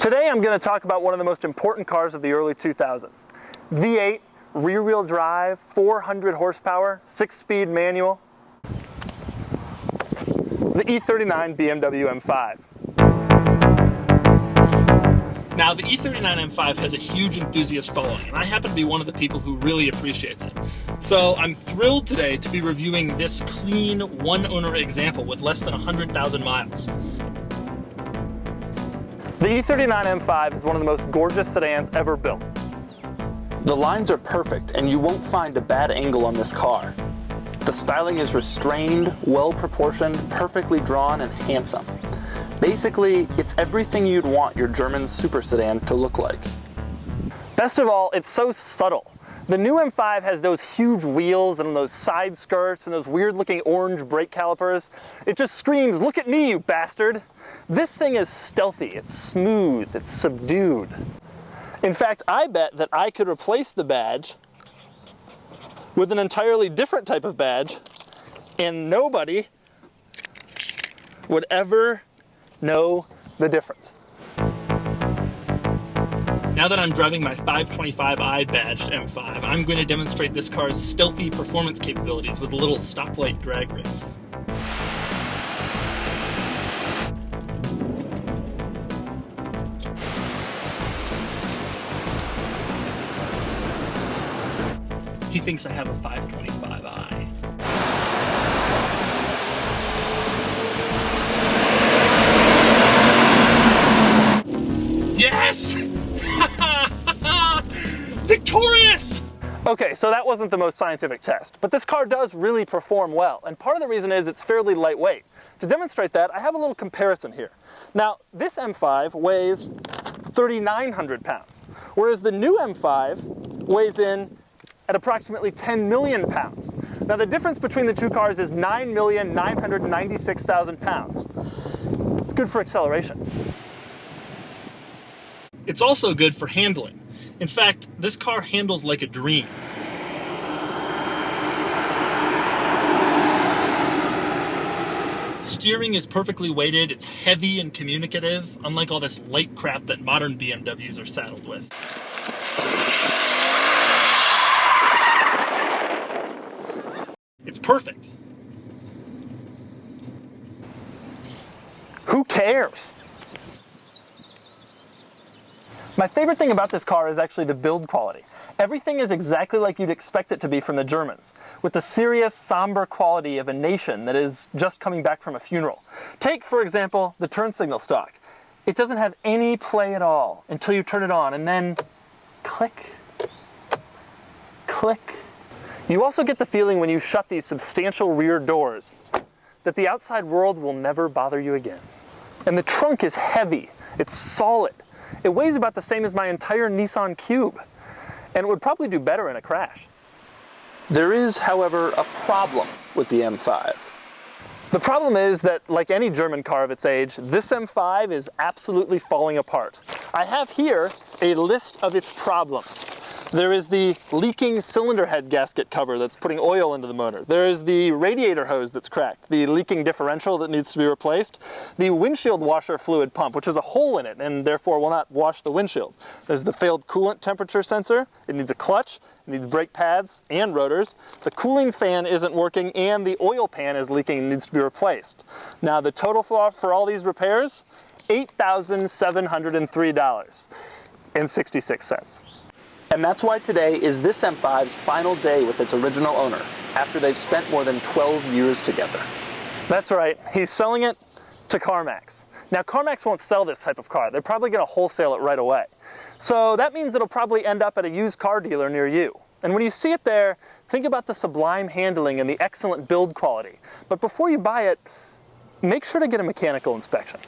Today I'm going to talk about one of the most important cars of the early 2000s. V8, rear-wheel drive, 400 horsepower, 6-speed manual. The E39 BMW M5. Now, the E39 M5 has a huge enthusiast following, and I happen to be one of the people who really appreciates it. So I'm thrilled today to be reviewing this clean, one-owner example with less than 100,000 miles. The E39 M5 is one of the most gorgeous sedans ever built. The lines are perfect, and you won't find a bad angle on this car. The styling is restrained, well-proportioned, perfectly drawn, and handsome. Basically, it's everything you'd want your German super sedan to look like. Best of all, it's so subtle. The new M5 has those huge wheels and those side skirts and those weird-looking orange brake calipers. It just screams, "Look at me, you bastard!" This thing is stealthy, it's smooth, it's subdued. In fact, I bet that I could replace the badge with an entirely different type of badge, and nobody would ever know the difference. Now that I'm driving my 525i badged M5, I'm going to demonstrate this car's stealthy performance capabilities with a little stoplight drag race. He thinks I have a 525i. Yes! Victorious! Okay, so that wasn't the most scientific test, but this car does really perform well, and part of the reason is it's fairly lightweight. To demonstrate that, I have a little comparison here. Now, this M5 weighs 3,900 pounds, whereas the new M5 weighs in at approximately 10 million pounds. Now, the difference between the two cars is 9,996,000 pounds. It's good for acceleration. It's also good for handling. In fact, this car handles like a dream. Steering is perfectly weighted, it's heavy and communicative, unlike all this light crap that modern BMWs are saddled with. It's perfect. Who cares? My favorite thing about this car is actually the build quality. Everything is exactly like you'd expect it to be from the Germans, with the serious, somber quality of a nation that is just coming back from a funeral. Take, for example, the turn signal stock. It doesn't have any play at all until you turn it on, and then click, click. You also get the feeling when you shut these substantial rear doors that the outside world will never bother you again. And the trunk is heavy, it's solid. It weighs about the same as my entire Nissan Cube, and it would probably do better in a crash. There is, however, a problem with the M5. The problem is that, like any German car of its age, this M5 is absolutely falling apart. I have here a list of its problems. There is the leaking cylinder head gasket cover that's putting oil into the motor. There is the radiator hose that's cracked, the leaking differential that needs to be replaced, the windshield washer fluid pump, which has a hole in it and therefore will not wash the windshield. There's the failed coolant temperature sensor. It needs a clutch, it needs brake pads and rotors. The cooling fan isn't working and the oil pan is leaking and needs to be replaced. Now the total for all these repairs, $8,703.66. And that's why today is this M5's final day with its original owner, after they've spent more than 12 years together. That's right, he's selling it to CarMax. Now, CarMax won't sell this type of car. They're probably going to wholesale it right away. So that means it'll probably end up at a used car dealer near you. And when you see it there, think about the sublime handling and the excellent build quality. But before you buy it, make sure to get a mechanical inspection.